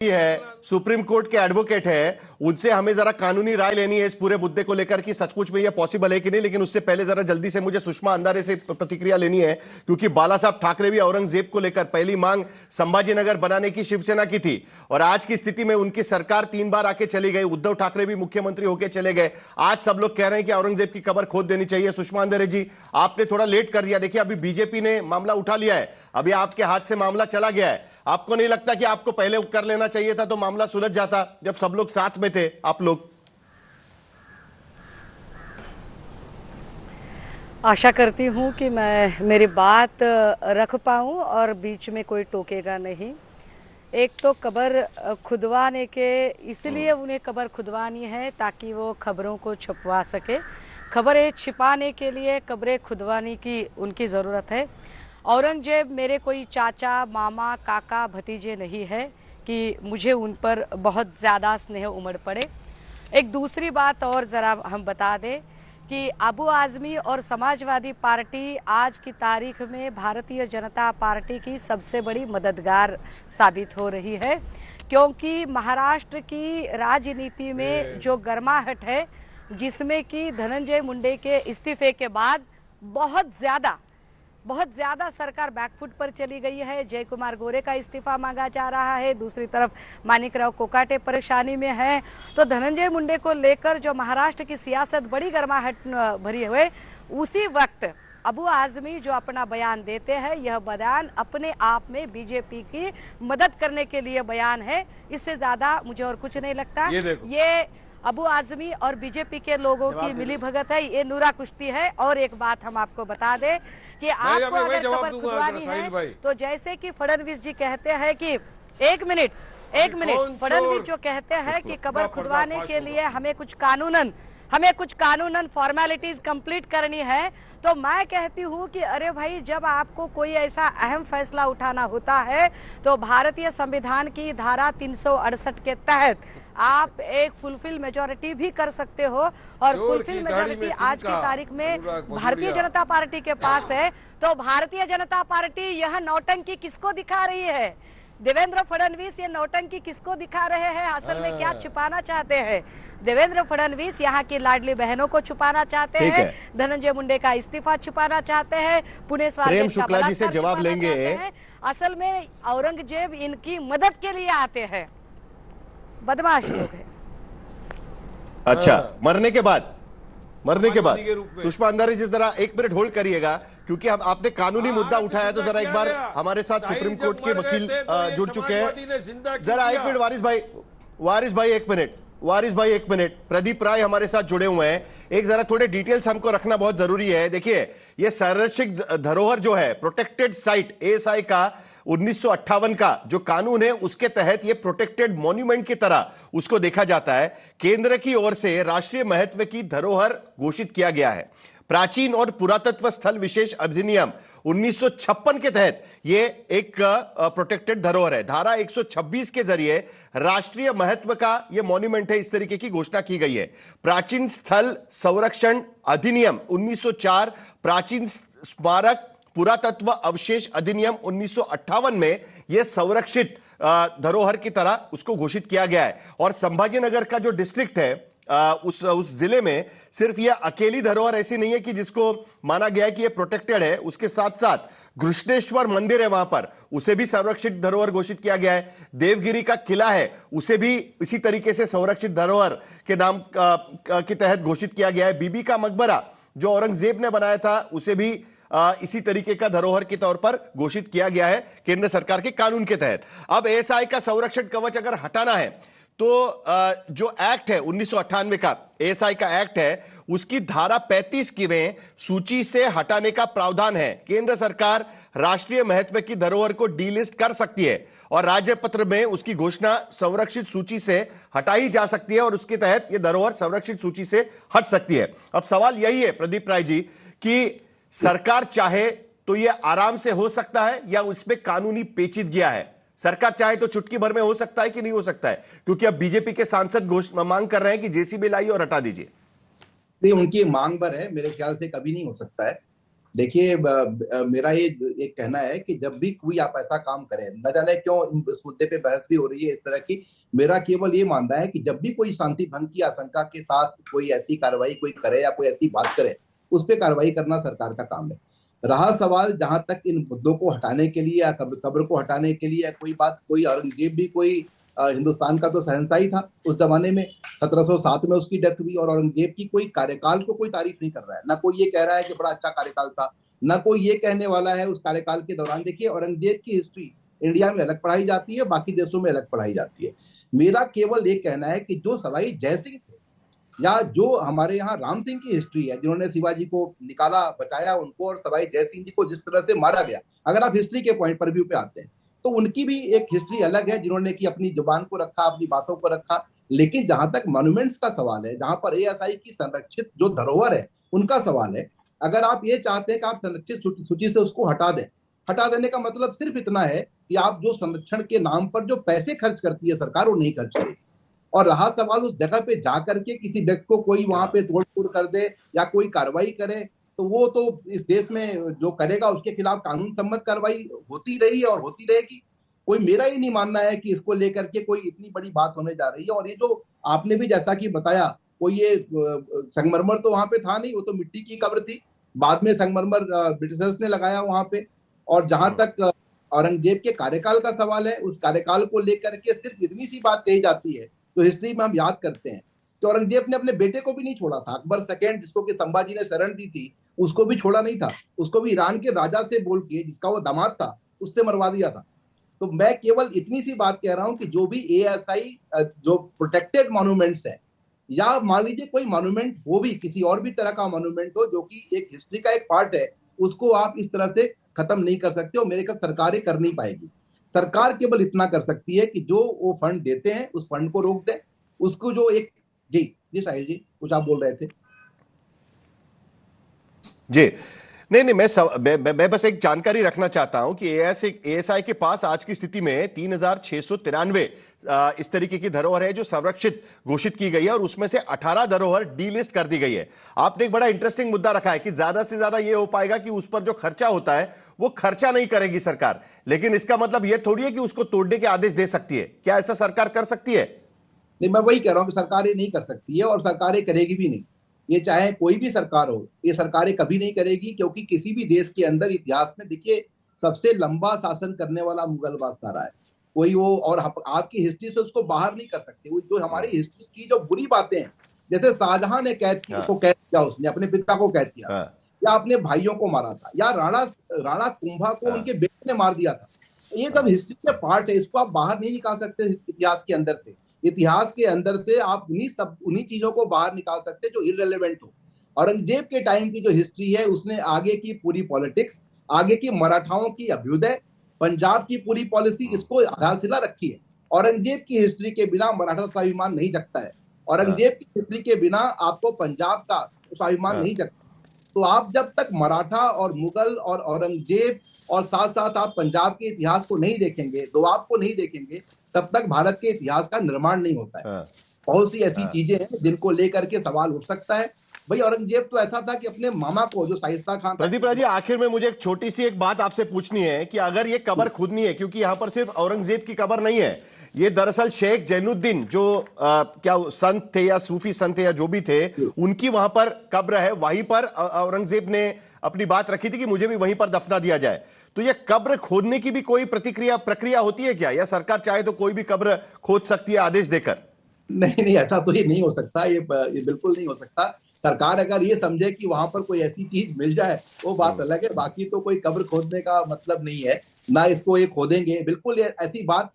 है, supreme court के advocate है, उनसे हमें जरा कानूनी राय लेनी है इस पूरे मुद्दे को लेकर कि सचमुच में यह पॉसिबल है कि नहीं। लेकिन उससे पहले जरा जल्दी से मुझे सुषमा अंधारे से प्रतिक्रिया लेनी है, क्योंकि बाला साहब ठाकरे भी औरंगजेब को लेकर पहली मांग संभाजीनगर बनाने की शिवसेना की थी, और आज की स्थिति में उनकी सरकार 3 बार आके चली गई, उद्धव ठाकरे भी मुख्यमंत्री होकर चले गए। आज सब लोग कह रहे हैं कि औरंगजेब की कब्र खोद देनी चाहिए। सुषमा अंधारे जी, आपने थोड़ा लेट कर दिया। देखिए, अभी बीजेपी ने मामला उठा लिया है, अभी आपके हाथ से मामला चला गया है। आपको नहीं लगता कि आपको पहले कर लेना चाहिए था, तो मामला सुलझ जाता जब सब लोग साथ में थे? आप लोग आशा करती हूँ कि मैं मेरी बात रख पाऊँ और बीच में कोई टोकेगा नहीं। एक तो कब्र खुदवाने के, इसलिए उन्हें कब्र खुदवानी है ताकि वो खबरों को छुपवा सके। खबरें छिपाने के लिए कब्रें खुदवाने की उनकी ज़रूरत है। औरंगजेब मेरे कोई चाचा, मामा, काका, भतीजे नहीं है कि मुझे उन पर बहुत ज़्यादा स्नेह उमड़ पड़े। एक दूसरी बात और ज़रा हम बता दें कि अबू आज़मी और समाजवादी पार्टी आज की तारीख में भारतीय जनता पार्टी की सबसे बड़ी मददगार साबित हो रही है, क्योंकि महाराष्ट्र की राजनीति में जो गर्माहट है, जिसमें कि धनंजय मुंडे के इस्तीफे के बाद बहुत ज़्यादा सरकार बैकफुट पर चली गई है। जय कुमार गोरे का इस्तीफा मांगा जा रहा है, दूसरी तरफ मानिकराव कोकाटे परेशानी में हैं। तो धनंजय मुंडे को लेकर जो महाराष्ट्र की सियासत बड़ी गर्माहट भरी हुई, उसी वक्त अबू आज़मी जो अपना बयान देते हैं, यह बयान अपने आप में बीजेपी की मदद करने के लिए बयान है। इससे ज़्यादा मुझे और कुछ नहीं लगता। ये अबू आज़मी और बीजेपी के लोगों की मिली भगत है, ये नूरा कुश्ती है। और एक बात हम आपको बता दें कि आपको अगर कब्र खुदवानी है, तो जैसे कि फडणवीस जी कहते हैं कि एक मिनट फडणवीस जो कहते हैं कि कब्र खुदवाने के लिए हमें कुछ कानूनन फॉर्मेलिटीज कंप्लीट करनी है, तो मैं कहती हूँ कि अरे भाई, जब आपको कोई ऐसा अहम फैसला उठाना होता है तो भारतीय संविधान की धारा 368 के तहत आप एक फुलफिल मेजॉरिटी भी कर सकते हो, और फुलफिल मेजॉरिटी आज की तारीख में भारतीय जनता पार्टी के पास है। तो भारतीय जनता पार्टी यह नौटंकी किसको दिखा रही है? देवेंद्र फडणवीस ये नौटंकी किसको दिखा रहे हैं? असल में क्या छिपाना चाहते हैं? देवेंद्र फडणवीस यहाँ की लाडली बहनों को छुपाना चाहते हैं, धनंजय मुंडे का इस्तीफा छुपाना चाहते हैं, पुणे स्वारगेट का बलात्कार से जवाब लेंगे। असल में औरंगजेब इनकी मदद के लिए आते हैं, बदमाश लोग हैं। अच्छा, मरने के बाद सुषमा अंधारे जी जरा 1 मिनट होल्ड करिएगा, क्योंकि हम आपने कानूनी मुद्दा उठाया, तो जरा एक बार हमारे साथ सुप्रीम कोर्ट के वकील जुड़ चुके हैं। जरा 1 मिनट वारिस भाई 1 मिनट। प्रदीप राय हमारे साथ जुड़े हुए हैं। एक जरा थोड़े डिटेल्स हमको रखना बहुत जरूरी है। देखिए, ये संरक्षित धरोहर जो है, प्रोटेक्टेड साइट, एएसआई का 1958 का जो कानून है, उसके तहत यह प्रोटेक्टेड मॉन्यूमेंट की तरह उसको देखा जाता है। केंद्र की ओर से राष्ट्रीय महत्व की धरोहर घोषित किया गया है। प्राचीन और पुरातत्व स्थल विशेष अधिनियम 1956 के तहत यह एक प्रोटेक्टेड धरोहर है। धारा 126 के जरिए राष्ट्रीय महत्व का यह मॉन्यूमेंट है, इस तरीके की घोषणा की गई है। प्राचीन स्थल संरक्षण अधिनियम 1904, प्राचीन स्मारक पुरातत्व अवशेष अधिनियम 1958 में यह संरक्षित धरोहर की तरह उसको घोषित किया गया है। और संभाजीनगर का जो डिस्ट्रिक्ट है, उस जिले में सिर्फ यह अकेली धरोहर ऐसी नहीं है कि जिसको माना गया है कि यह प्रोटेक्टेड है, उसके साथ साथ घृष्णेश्वर मंदिर है वहां पर, उसे भी संरक्षित धरोहर घोषित किया गया है। देवगिरी का किला है, उसे भी इसी तरीके से संरक्षित धरोहर के नाम के तहत घोषित किया गया है। बीबी का मकबरा जो औरंगजेब ने बनाया था, उसे भी इसी तरीके का धरोहर के तौर पर घोषित किया गया है केंद्र सरकार के कानून के तहत। अब एएसआई का संरक्षण कवच अगर हटाना है, तो जो एक्ट है 1998 का एएसआई का एक्ट है, उसकी धारा 35 की में सूची से हटाने का प्रावधान है। केंद्र सरकार राष्ट्रीय महत्व की धरोहर को डीलिस्ट कर सकती है और राज्य पत्र में उसकी घोषणा संरक्षित सूची से हटाई जा सकती है, और उसके तहत यह धरोहर संरक्षित सूची से हट सकती है। अब सवाल यही है प्रदीप राय जी कि सरकार चाहे तो यह आराम से हो सकता है, या उसमें कानूनी पेचीदगियां है? सरकार चाहे तो चुटकी भर में हो सकता है कि नहीं हो सकता है? क्योंकि अब बीजेपी के सांसद मांग कर रहे हैं कि जेसीबी लाइए और हटा दीजिए। नहीं, उनकी मांग पर है, मेरे ख्याल से कभी नहीं हो सकता है। देखिए, मेरा ये एक कहना है कि जब भी कोई आप ऐसा काम करें, न जाने क्यों इस मुद्दे पे बहस भी हो रही है इस तरह की, मेरा केवल ये मानना है कि जब भी कोई शांति भंग की आशंका के साथ कोई ऐसी कार्रवाई कोई करे या कोई ऐसी बात करे, उस पर कार्रवाई करना सरकार का काम है। रहा सवाल जहां तक इन मुद्दों को हटाने के लिए या कब्र को हटाने के लिए कोई बात, कोई औरंगजेब भी कोई हिंदुस्तान का तो शहंशाह ही था उस जमाने में। 1707 में उसकी डेथ हुई, और औरंगजेब की कोई कार्यकाल को कोई तारीफ नहीं कर रहा है, ना कोई ये कह रहा है कि बड़ा अच्छा कार्यकाल था, ना कोई ये कहने वाला है उस कार्यकाल के दौरान। देखिए, औरंगजेब की हिस्ट्री इंडिया में अलग पढ़ाई जाती है, बाकी देशों में अलग पढ़ाई जाती है। मेरा केवल ये कहना है कि जो सवाई जय सिंह थे, या जो हमारे यहाँ राम सिंह की हिस्ट्री है, जिन्होंने शिवाजी को निकाला, बचाया उनको, और सवाई जय सिंह जी को जिस तरह से मारा गया, अगर आप हिस्ट्री के पॉइंट पर व्यू पे आते हैं तो उनकी भी एक हिस्ट्री अलग है, जिन्होंने की अपनी जुबान को रखा, अपनी बातों को रखा। लेकिन जहां तक मॉन्यूमेंट्स का सवाल है, जहां पर एएसआई की संरक्षित जो धरोहर है उनका सवाल है, अगर आप ये चाहते हैं कि आप संरक्षित सूची से उसको हटा दें, हटा देने का मतलब सिर्फ इतना है कि आप जो संरक्षण के नाम पर जो पैसे खर्च करती है सरकार, वो नहीं खर्च करेगी। और रहा सवाल उस जगह पे जा करके किसी व्यक्ति को कोई वहां पे तोड़-फोड़ कर दे या कोई कार्रवाई करे, तो वो तो इस देश में जो करेगा उसके खिलाफ कानून सम्मत कार्रवाई होती रही है और होती रहेगी। कोई, मेरा ही नहीं मानना है कि इसको लेकर के कोई इतनी बड़ी बात होने जा रही है। और ये जो आपने भी जैसा कि बताया, कोई ये संगमरमर तो वहां पे था नहीं, वो तो मिट्टी की कब्र थी। बाद में संगमरमर ब्रिटिशर्स ने लगाया वहां पे। और जहां तक औरंगजेब के कार्यकाल का सवाल है, उस कार्यकाल को लेकर के सिर्फ इतनी सी बात कही जाती है, तो हिस्ट्री में हम याद करते हैं कि औरंगजेब ने अपने बेटे को भी नहीं छोड़ा था। अकबर सेकेंड, जिसको कि संभाजी ने शरण दी थी, उसको भी छोड़ा नहीं था। उसको भी ईरान के राजा से बोल के, जिसका वो दामाद था, उससे मरवा दिया था। तो मैं केवल इतनी सी बात कह रहा हूं कि जो भी एएसआई जो प्रोटेक्टेड मॉन्यूमेंट्स है, या मान लीजिए कोई मॉन्यूमेंट हो भी, किसी और भी तरह का मॉन्यूमेंट हो जो कि एक हिस्ट्री का एक पार्ट है, उसको आप इस तरह से खत्म नहीं कर सकते, और मेरे ख्याल सरकारें कर नहीं पाएगी। सरकार केवल इतना कर सकती है कि जो वो फंड देते हैं उस फंड को रोक दे, उसको जो एक, जी जी साहिल जी कुछ आप बोल रहे थे। जी नहीं, मैं बस एक जानकारी रखना चाहता हूं कि एएसआई के पास आज की स्थिति में 3693 इस तरीके की धरोहर है जो संरक्षित घोषित की गई है, और उसमें से 18 धरोहर डीलिस्ट कर दी गई है। आपने एक बड़ा इंटरेस्टिंग मुद्दा रखा है कि ज्यादा से ज्यादा यह हो पाएगा कि उस पर जो खर्चा होता है वो खर्चा नहीं करेगी सरकार, लेकिन इसका मतलब यह थोड़ी है कि उसको तोड़ने के आदेश दे सकती है। क्या ऐसा सरकार कर सकती है? नहीं, मैं वही कह रहा हूं कि सरकारें नहीं कर सकती है, और सरकारें करेगी भी नहीं। ये चाहे कोई भी सरकार हो, ये सरकारें कभी नहीं करेगी, क्योंकि किसी भी देश के अंदर इतिहास में देखिए सबसे लंबा शासन करने वाला मुगल बादशाह रहा है कोई वो, और आपकी हिस्ट्री से उसको बाहर नहीं कर सकते। वो जो हमारी हिस्ट्री की जो बुरी बातें हैं, जैसे शाहजहां ने कैद किया, उसने अपने पिता को कैद किया, या अपने भाइयों को मारा था, या राणा कुंभा को उनके बेटे ने मार दिया था, ये सब हिस्ट्री के पार्ट है, इसको आप बाहर नहीं निकाल सकते इतिहास के अंदर से। इतिहास के अंदर से आप उन्हीं चीजों को बाहर निकाल सकते जो इररिलेवेंट हो। औरंगजेब के टाइम की जो हिस्ट्री है, उसने आगे की पूरी पॉलिटिक्स, आगे की मराठाओं की अभ्युदय, पंजाब की पूरी पॉलिसी, इसको आधारशिला रखी है। औरंगजेब की हिस्ट्री के बिना मराठा स्वाभिमान नहीं जगता है। औरंगजेब की हिस्ट्री के बिना आपको पंजाब का स्वाभिमान नहीं जगता। तो आप जब तक मराठा और मुगल और औरंगजेब और साथ साथ आप पंजाब के इतिहास को नहीं देखेंगे, दोआब को नहीं देखेंगे, तब तक भारत के इतिहास का निर्माण नहीं होता है। बहुत सी ऐसी चीजें हैं जिनको लेकर के सवाल उठ सकता है। भाई, औरंगजेब तो ऐसा था कि अपने मामा को, जो शाइस्ता खान, प्रदीप राज जी, आखिर में मुझे एक छोटी सी एक बात आपसे पूछनी है कि अगर ये कब्र खुदनी है, क्योंकि यहां पर सिर्फ औरंगजेब की कब्र नहीं है, ये दरअसल शेख जैनुद्दीन जो क्या संत थे या सूफी संत थे या जो भी थे, उनकी वहां पर कब्र है। वहीं पर औरंगजेब ने अपनी बात रखी थी कि मुझे भी वहीं पर दफना दिया जाए। तो ये कब्र खोदने की भी कोई प्रक्रिया होती है क्या, या सरकार चाहे तो कोई भी कब्र खोद सकती है आदेश देकर? नहीं नहीं, ऐसा तो ये नहीं हो सकता, ये बिल्कुल नहीं हो सकता। सरकार अगर ये समझे कि वहां पर कोई ऐसी चीज मिल जाए, वो बात अलग है, बाकी तो कोई कब्र खोदने का मतलब नहीं है, ना इसको ये खोदेंगे। बिल्कुल ऐसी बात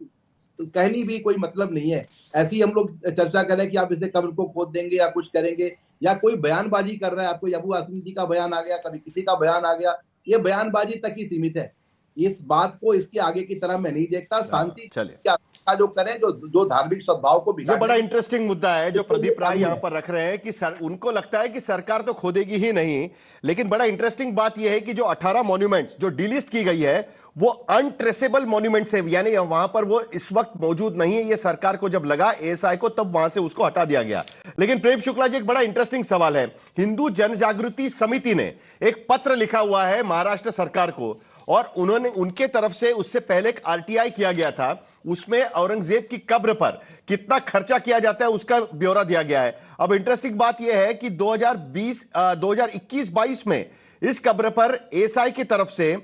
कहनी भी कोई मतलब नहीं है। ऐसी हम लोग चर्चा करें कि आप इसे कब्र को खोद देंगे या कुछ करेंगे, या कोई बयानबाजी कर रहा है, आपको अबू आसिम जी का बयान आ गया, कभी किसी का बयान आ गया, ये बयानबाजी तक ही सीमित है। इस बात को इसके आगे की तरह मैं नहीं देखता। शांति चलिए। क्या जो करें, जो धार्मिक सद्भाव को ये बड़ा बिगाड़ने इंटरेस्टिंग मुद्दा है जो इसके लिए प्रदीप राय कानून यहां है। पर रख रहे हैं कि उनको लगता है कि सरकार तो खोदेगी ही नहीं, लेकिन बड़ा इंटरेस्टिंग बात यह है कि जो 18 मॉन्यूमेंट्स जो डीलिस्ट की गई है वो अनट्रेसेबल मॉन्यूमेंट्स है, यानी वहां पर वो इस वक्त मौजूद नहीं है। ये सरकार को जब लगा एएसआई को तब वहां से उसको हटा दिया गया। लेकिन प्रेम शुक्ला जी, एक बड़ा इंटरेस्टिंग सवाल है। हिंदू जन जागृति समिति ने एक पत्र लिखा हुआ है महाराष्ट्र सरकार को, और उन्होंने उनके तरफ से उससे पहले एक आरटीआई किया गया था, उसमें औरंगजेब की कब्र पर कितना खर्चा किया जाता है उसका ब्यौरा दिया गया है। अब इंटरेस्टिंग बात यह है कि 2021-22 में इस कब्र पर एएसआई की तरफ से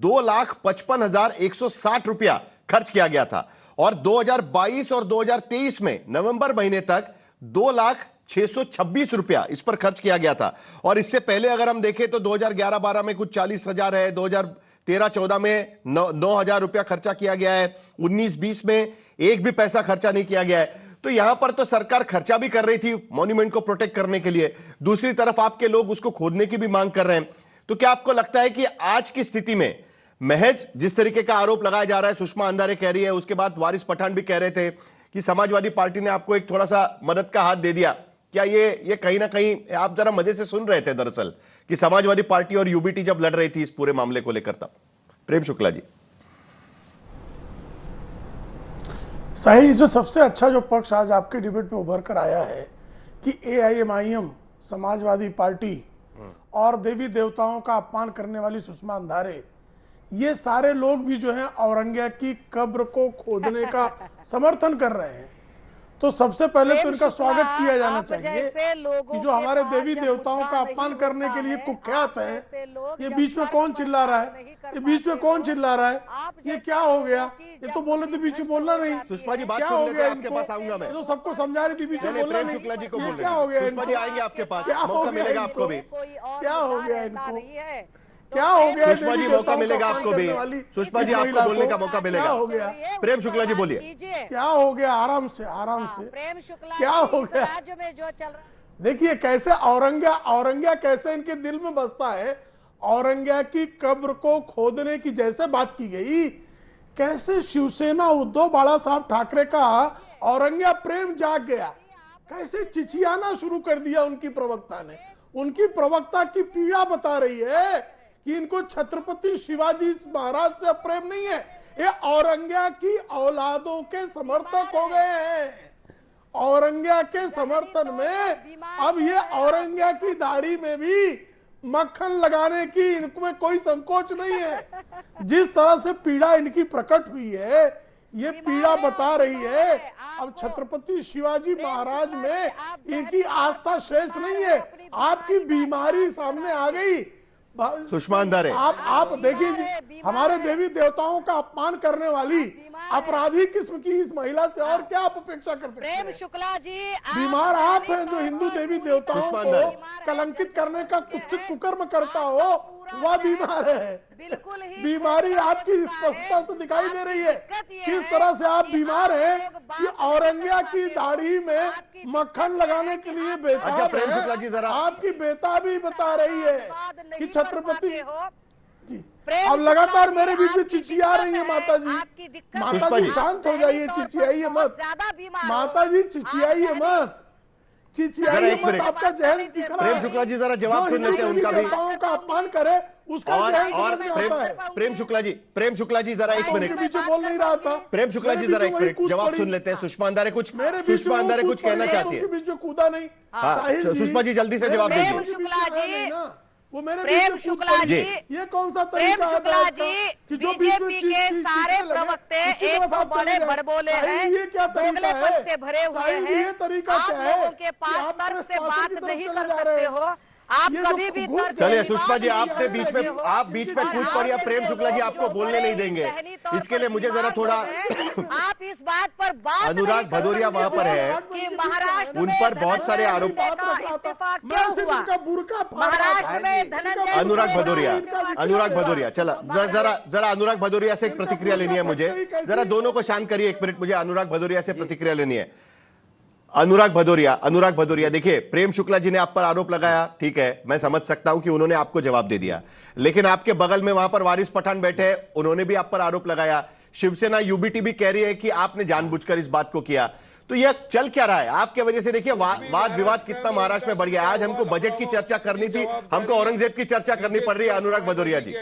2,55,160 रुपया खर्च किया गया था, और 2022 और 2023 में नवंबर महीने तक 2,626 रुपया इस पर खर्च किया गया था। और इससे पहले अगर हम देखें तो 2011-12 में कुछ 40,000 है, 2013-14 में 9,000 रुपया खर्चा किया गया है, 19-20 में एक भी पैसा खर्चा नहीं किया गया है। तो यहां पर तो सरकार खर्चा भी कर रही थी मॉन्यूमेंट को प्रोटेक्ट करने के लिए, दूसरी तरफ आपके लोग उसको खोदने की भी मांग कर रहे हैं। तो क्या आपको लगता है कि आज की स्थिति में महज जिस तरीके का आरोप लगाया जा रहा है, सुषमा अंधारे कह रही है, उसके बाद वारिस पठान भी कह रहे थे कि समाजवादी पार्टी ने आपको एक थोड़ा सा मदद का हाथ दे दिया, क्या ये कहीं ना कहीं आप जरा मजे से सुन रहे थे दरअसल कि समाजवादी पार्टी और यूबीटी जब लड़ रही थी इस पूरे मामले को लेकर तब? प्रेम शुक्ला जी। साहिल, इसमें सबसे अच्छा जो पक्ष आज आपके डिबेट में उभर कर आया है कि एआईएमआईएम, समाजवादी पार्टी और देवी देवताओं का अपमान करने वाली सुषमा अंधारे, ये सारे लोग भी जो हैं औरंगजेब की कब्र को खोदने का समर्थन कर रहे हैं। तो सबसे पहले तो इनका स्वागत किया जाना चाहिए कि जो हमारे देवी देवताओं का अपमान करने के लिए कुख्यात है, ये बीच में कौन चिल्ला रहा है, ये बीच में कौन चिल्ला रहा है, ये क्या हो गया? ये तो बोले थे बीच में बोलना नहीं। सुषमा जी बात क्या सुन हो लेते गया हैं, आपके इनको? पास आऊंगा मैं। तो सबको समझा रही थी बीच में बोलना प्रेम नहीं। शुक्ला जी को ये बोल क्या हो गया? सुषमा जी आएंगे आपके पास, क्या हो मौका गया मिलेगा इनको? आपको भी। क्या हो गया इनको? क्या हो गया? सुषमा जी मौका मिलेगा आपको भी, सुषमा जी आपको बोलने का मौका मिलेगा। क्या हो गया? प्रेम शुक्ला जी बोलिए। क्या हो गया? आराम से, आराम से। प्रेम शुक्ला क्या हो गया? राज्य में जो चल रहा देखिए कैसे औरंगजेब कैसे इनके दिल में बसता है। औरंगजेब की कब्र को खोदने की जैसे बात की गई, कैसे शिवसेना उद्धव बाला साहब ठाकरे का औरंगजेब प्रेम जाग गया, कैसे चिचियाना शुरू कर दिया उनकी प्रवक्ता ने। उनकी प्रवक्ता की पीड़ा बता रही है कि इनको छत्रपति शिवाजी महाराज से प्रेम नहीं है, ये औरंगजेब की औलादों के समर्थक हो गए हैं। औरंगजेब के समर्थन में अब ये औरंगजेब की दाढ़ी में भी मक्खन लगाने की इनमें कोई संकोच नहीं है। जिस तरह से पीड़ा इनकी प्रकट हुई है, ये पीड़ा बता रही है अब छत्रपति शिवाजी महाराज में इनकी आस्था शेष नहीं है। आपकी बीमारी सामने आ गई। सुषमा अंधारे, आप देखिए जी, हमारे देवी देवताओं का अपमान करने वाली अपराधी किस्म की इस महिला से और क्या आप अपेक्षा करते हैं? प्रेम शुक्ला जी, बीमार आप हैं जो हिंदू देवी देवताओं को कलंकित करने का कुत्सित कुकर्म करता हो, वह बीमार है। बिल्कुल ही बीमारी आपकी स्पष्टता से दिखाई दे रही है। किस तरह से आप बीमार हैं कि औरंगजेब की दाढ़ी में मक्खन लगाने के लिए बेताब अच्छा, प्रेम शुक्ला जी जरा आपकी बेताबी बता रही है कि छत्रपति जी प्रेम अब लगातार शुक्ला मेरे जी, बीच में आपकी चिचिया रही है दिक्कत माता जी। आपकी दिक्कत माता पुष्पा जी जी। शांत हो जाइए, चिचियाइए मत। ज्यादा बीमार हो। माता जी चिचियाइए मत, चिचियाइए एक मत। मिनट। आपका जहर दिख रहा प्रेम है। शुक्ला जी जरा जवाब जो सुन लेते हैं हिंदू उनका भी। देवताओं का अपमान करे उसका और जहर समझ में प्रेम आता है। प्रेम शुक्ला जी, प्रेम शुक्ला जी जरा एक उनके मिनट। पीछे बोल नहीं रहा था। प्रेम शुक्ला जी मेरे जरा बीच एक में वही मिनट कूद जवाब पड़ी। सुन लेते हैं। सुषमा अंधारे कुछ मेरे बीच सुषमा में अंधारे वो कुछ कूद कहना पड़ी, चाहती है। उनके बीच में कूदा नहीं। हाँ, साहिल सुषमा जी जल्दी से जवाब प्रेम दीजिए। शुक्ला जी, वो मेरे प्रेम बीच में कूद शुक्ला पड़ी। जी, ये कौन सा प्रेम तरीका है शुक्ला बहस का जी, कि जो बीच में बीजेपी के सारे चीखने लगे, प्रवक्ते उसकी एक तरफ तो आप बड़े चले जाए। बड़बोले साहिल, हैं, ये क्या तरीका दोगलेपन है? से भरे हुए साहिल, हैं। ये तरीका आप क्या है लोगों के कि पास आप तर्क प्रेस से पार्टी बात की तरफ नहीं चले कर जा सकते रहे हो। आप ये जो कभी भी घूम- तर्क चलिए से सुषमा जी, बात आपने नहीं बीच कर में सकते हो। आप बीच में कूद पड़ी। अब प्रेम शुक्ला जी आपको बोलने नहीं देंगे, इसके लिए मुझे जरा थोड़ा आप इस बात पर बात अनुराग नहीं कर भदौरिया सकते वहां पर हो है। कि महाराष्ट्र उन में पर बहुत सारे धनंजय आरोप- मुंडे का इस्तीफा क्यों हुआ? महाराष्ट्र में धनंजय अनुराग मुंडे का भदौरिया, इस्तीफा क्यों अनुराग हुआ? भदौरिया, चला जरा अनुराग भदौरिया से एक प्रतिक्रिया लेनी है मुझे। जरा दोनों को शांत करिए एक मिनट, मुझे अनुराग भदौरिया से प्रतिक्रिया लेनी है। अनुराग भदौरिया, देखिए प्रेम शुक्ला जी ने आप पर आरोप लगाया, ठीक है, मैं समझ सकता हूं कि उन्होंने आपको जवाब दे दिया, लेकिन आपके बगल में वहां पर वारिस पठान बैठे हैं, उन्होंने भी आप पर आरोप लगाया। शिवसेना यूबीटी भी कह रही है कि आपने जानबूझकर इस बात को किया। तो यह चल क्या रहा है आपके वजह से? देखिए वाद विवाद कितना महाराष्ट्र में बढ़ गया। आज हमको बजट की चर्चा करनी थी, हमको औरंगजेब की चर्चा करनी पड़ रही है। अनुराग भदौरिया जी,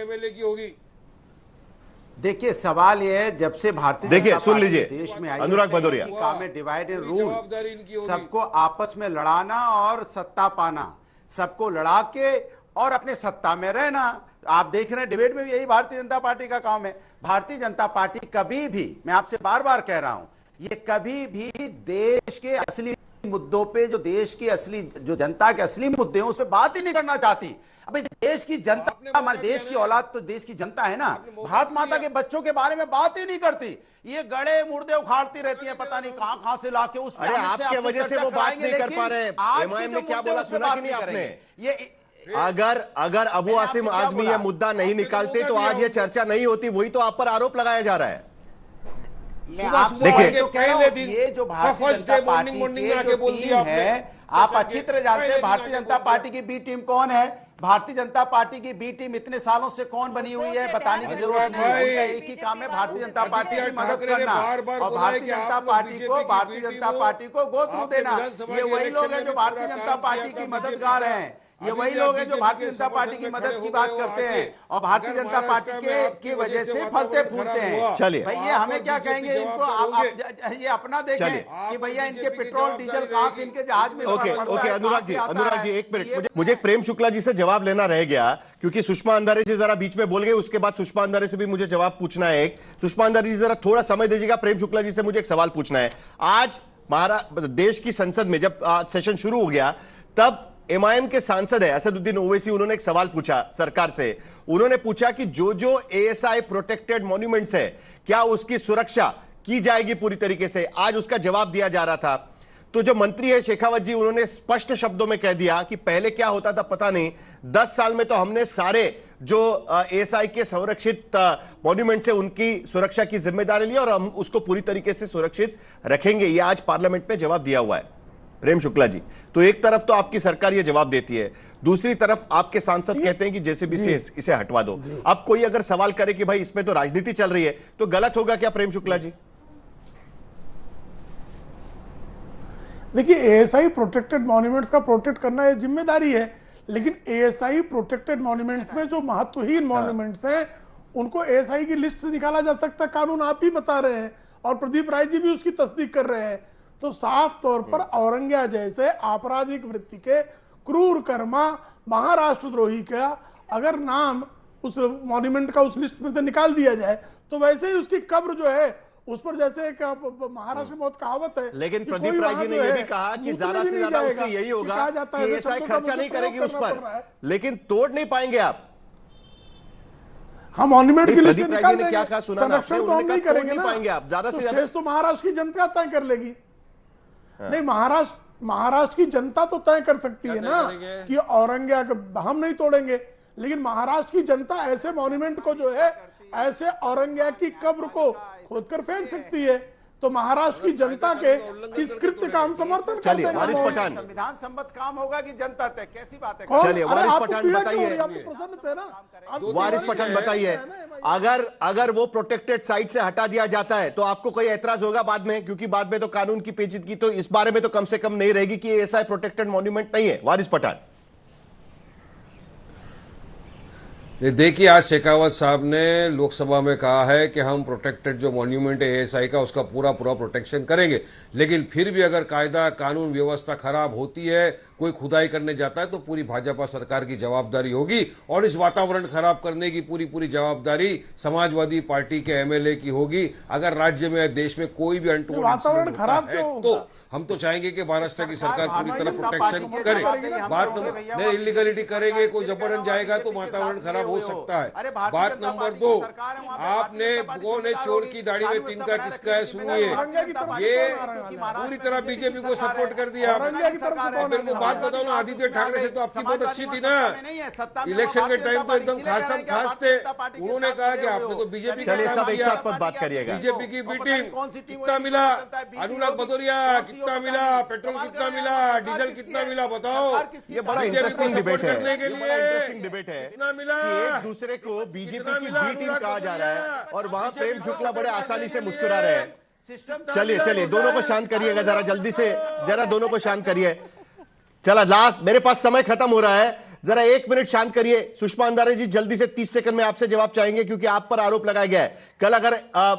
देखिए सवाल ये है, जब से भारतीय देखिए जनता सुन पार्टी लीजिए देश में आई अनुराग है, भदौरिया, काम है डिवाइड एंड रूल, सबको आपस में लड़ाना और सत्ता पाना, सबको लड़ा के और अपने सत्ता में रहना। आप देख रहे हैं डिबेट में भी यही भारतीय जनता पार्टी का काम है। भारतीय जनता पार्टी कभी भी, मैं आपसे बार बार कह रहा हूं, ये कभी भी देश के असली मुद्दों पे, जो देश की असली, जो जनता के असली मुद्दे हैं, उस पर बात ही नहीं करना चाहती। अबे देश की जनता, हमारे देश की औलाद तो देश की जनता है ना, भारत माता के बच्चों के बारे में बात ही नहीं करती। ये गड़े मुर्दे उखाड़ती रहती है, पता नहीं कहां से लाके उस। अरे आपके वजह से वो बात नहीं कर पा रहे। एमआईएम ने क्या बोला सुना कि नहीं आपने? ये अगर अबू आसिम आजमी ये मुद्दा नहीं निकालते तो आज ये चर्चा नहीं होती। वही तो आप पर आरोप लगाया जा रहा है। देखिए पहले दिन ये जो भारतीय जनता पार्टी की टीम है, आप अच्छी तरह जानते हैं भारतीय जनता पार्टी की बी टीम कौन है। भारतीय जनता पार्टी की बी टीम इतने सालों से कौन बनी हुई है बताने की जरूरत नहीं है। उनका एक ही काम है भारतीय जनता पार्टी की मदद करना और भारतीय जनता पार्टी को गो थ्रू देना। ये वही लोग हैं जो भारतीय जनता पार्टी की मददगार हैं, ये वही लोग हैं जो भारतीय जनता पार्टी की मदद की बात करते हैं और भारतीय जनता पार्टी की वजह से फलते फूलते हैं। चलिए भैया हमें क्या कहेंगे इनको, आप ये अपना देखें कि भैया इनके पेट्रोल डीजल कहां से इनके जहाज में। ओके अनुराग जी एक मिनट, मुझे प्रेम शुक्ला जी से जवाब लेना रह गया क्योंकि सुषमा अंधारे जी जरा बीच में बोल गए। उसके बाद सुषमा अंधारे से भी मुझे जवाब पूछना है। एक सुषमा अंधारे जी जरा थोड़ा समय दीजिएगा, प्रेम शुक्ला जी से मुझे एक सवाल पूछना है। आज देश की संसद में जब सेशन शुरू हो गया तब एमआईएम के सांसद है असदुद्दीन ओवैसी, उन्होंने एक सवाल पूछा सरकार से। उन्होंने पूछा कि जो एएसआई प्रोटेक्टेड मॉन्यूमेंट्स है क्या उसकी सुरक्षा की जाएगी पूरी तरीके से। आज उसका जवाब दिया जा रहा था तो जो मंत्री है शेखावत जी, उन्होंने स्पष्ट शब्दों में कह दिया कि पहले क्या होता था पता नहीं, 10 साल में तो हमने सारे जो एएसआई के संरक्षित मॉन्यूमेंट्स है उनकी सुरक्षा की जिम्मेदारी ली और हम उसको पूरी तरीके से सुरक्षित रखेंगे। ये आज पार्लियामेंट में जवाब दिया हुआ है प्रेम शुक्ला जी। तो एक तरफ तो आपकी सरकार ये जवाब देती है, दूसरी तरफ आपके सांसद कहते हैं कि जेसीबी से इसे हटवा दो। अब कोई अगर सवाल करे कि भाई इसमें तो राजनीति चल रही है तो गलत होगा क्या प्रेम शुक्ला जी? देखिए एएसआई प्रोटेक्टेड मॉन्यूमेंट्स का प्रोटेक्ट करना ये जिम्मेदारी है, लेकिन एएसआई प्रोटेक्टेड मॉन्यूमेंट्स में जो महत्वहीन मॉन्यूमेंट्स हैं उनको एएसआई की लिस्ट से निकाला जा सकता है। कानून आप ही बता रहे हैं और प्रदीप राय जी भी उसकी तस्दीक कर रहे हैं। तो साफ तौर पर औरंग्या जैसे आपराधिक वृत्ति के क्रूर कर्मा महाराष्ट्रद्रोही का अगर नाम उस मॉन्यूमेंट का उस लिस्ट में से निकाल दिया जाए तो वैसे ही उसकी कब्र जो है उस पर, जैसे महाराष्ट्र में बहुत कहावत है, लेकिन प्रदीप राय जी ने यह भी कहा कि ज्यादा से ज्यादा उससे यही होगा कि एएसआई खर्चा नहीं करेगी उस पर, लेकिन तोड़ नहीं पाएंगे आप। हम मॉन्यूमेंट की लिस्ट निकाल देंगे, क्या कहा सुना आपने? उन्होंने कहा तोड़ नहीं पाएंगे आप, ज्यादा से ज्यादा तो महाराष्ट्र की जनता तय कर लेगी। नहीं, महाराष्ट्र की जनता तो तय कर सकती है ना कि औरंग्या हम नहीं तोड़ेंगे, लेकिन महाराष्ट्र की जनता ऐसे मॉन्यूमेंट को जो है, ऐसे औरंग्या की कब्र को खोदकर फेंक सकती है। तो महाराष्ट्र की जनता के इस कृत्य का हम समर्थन करते हैं। वारिस पठान, संविधान सम्मत काम होगा कि जनता तय, कैसी बात है? चलिए वारिस पठान बताइए, प्रसन्न थे ना, वारिस पठान बताइए, अगर वो प्रोटेक्टेड साइट से हटा दिया जाता है तो आपको कोई ऐतराज होगा बाद में? क्योंकि बाद में तो कानून की पेचीदगी तो इस बारे में तो कम से कम नहीं रहेगी कि एएसआई प्रोटेक्टेड मॉन्यूमेंट नहीं है। वारिस पठान देखिए, आज शेखावत साहब ने लोकसभा में कहा है कि हम प्रोटेक्टेड जो मॉन्यूमेंट है एएसआई का उसका पूरा प्रोटेक्शन करेंगे, लेकिन फिर भी अगर कायदा कानून व्यवस्था खराब होती है, कोई खुदाई करने जाता है तो पूरी भाजपा सरकार की जवाबदारी होगी और इस वातावरण खराब करने की पूरी जवाबदारी समाजवादी पार्टी के एमएलए की होगी। अगर राज्य में देश में कोई भी अनटोल्ड इंसिडेंट होता है तो हम तो चाहेंगे कि महाराष्ट्र की सरकार पूरी तरह प्रोटेक्शन करे। बात नहीं, इलीगलिटी करेंगे, कोई जबरन जाएगा तो वातावरण खराब हो हुए सकता है। अरे भारतीय बात जनता नंबर पार्टी दो, की सरकार है, वहाँ पे भारतीय आपने जनता पार्टी वो ने सरकार चोर होगी, की दाढ़ी में कानून तिनका व्यवस्था किसका है, बनाने सुनिए। के लिए औरंगजेब की तरफ ये क्योंकि महाराष्ट्र पूरी तरह बीजेपी को सपोर्ट कर दिया आपने। औरंगजेब की तरफ से मेरे को बात बताओ ना, आदित्य ठाकरे से तो आपकी बहुत अच्छी थी ना, इलेक्शन के टाइम तो एकदम खास थे। उन्होंने कहा कि आपने तो बीजेपी का चलिए काम सब एक किया। साथ मत बात करिएगा। बीजेपी की बी टीम कितना मिला, अनुराग भदौरिया कितना मिला, पेट्रोल कितना मिला, डीजल कितना मिला, बताओ। ये बड़ा बीजेपी को इंटरेस्टिंग सपोर्ट डिबेट है, करने के ये बड़ा इंटरेस्टिंग लिए डिबेट है कितना मिला, कि एक दूसरे को बीजेपी कितना की मिला, बी टीम अनुराग कहा जा रहा है भदौरिया? और वहां बीजेपी प्रेम को शुक्ला बड़े सपोर्ट आसानी से करने के मुस्कुरा रहे हैं। लिए चलिए चलिए दोनों को शांत करिएगा जरा जल्दी से, जरा दोनों को शांत करिए। चला लास्ट, मेरे पास समय खत्म हो रहा है, जरा 1 मिनट शांत करिए। सुषमा अंधारे जी जल्दी से 30 सेकंड में आपसे जवाब चाहेंगे, क्योंकि आप पर आरोप लगाया गया है कल अगर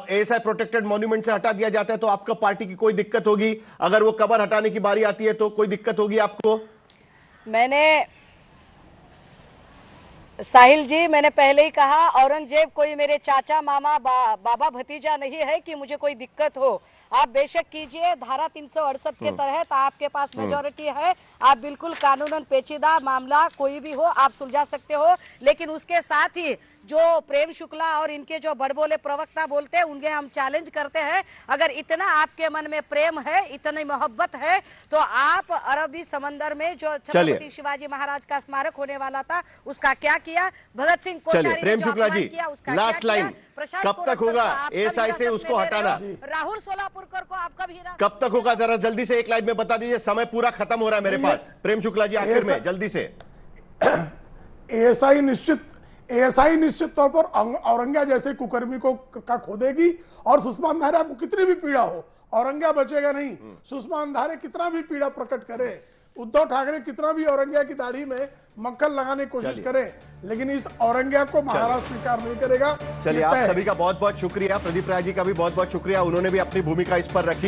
एएसआई प्रोटेक्टेड मॉन्यूमेंट से हटा दिया जाता है तो आपका पार्टी की कोई दिक्कत होगी, अगर वो कबर हटाने की बारी आती है तो कोई दिक्कत होगी आपको? मैंने साहिल जी, मैंने पहले ही कहा, औरंगजेब कोई मेरे चाचा मामा बाबा भतीजा नहीं है कि मुझे कोई दिक्कत हो। आप बेशक कीजिए, धारा 368 के तहत आपके पास मेजोरिटी है, आप बिल्कुल कानूनन पेचीदा मामला कोई भी हो आप सुलझा सकते हो। लेकिन उसके साथ ही जो प्रेम शुक्ला और इनके जो बड़बोले प्रवक्ता बोलते हैं उनके हम चैलेंज करते हैं। अगर इतना आपके मन में प्रेम है, इतनी मोहब्बत है, तो आप अरबी समंदर में जो छत्रपति शिवाजी महाराज का स्मारक होने वाला था उसका क्या किया, भगत सिंह कोश्यारी प्रेम ने जो शुक्ला अपमान जी, किया उसका लास्ट क्या किया, लाइन, प्रशांत कब तक कोरटकर होगा को आप कभी एएसआई से हिरासत उसको में ले रहे हो, हटाना? राहुल सोलापुरकर को आप कभी हिरासत कब तक होगा जरा जल्दी से एक लाइन में बता दीजिए, समय पूरा खत्म हो रहा है मेरे पास। प्रेम शुक्ला जी आखिर में जल्दी से। एएसआई निश्चित तौर पर औरंगा जैसे कुकर्मी को का खोदेगी, और सुषमा अंधारे आपको कितनी भी पीड़ा हो, औरंगा बचेगा नहीं। सुषमा अंधारे कितना भी पीड़ा प्रकट करे, उद्धव ठाकरे कितना भी औरंगा की दाढ़ी में मक्खन लगाने की कोशिश करें, लेकिन इस औरंगा को महाराष्ट्र स्वीकार नहीं करेगा। चलिए आप सभी का बहुत बहुत शुक्रिया, प्रदीप राय जी का भी बहुत बहुत शुक्रिया, उन्होंने भी अपनी भूमिका इस पर रखी।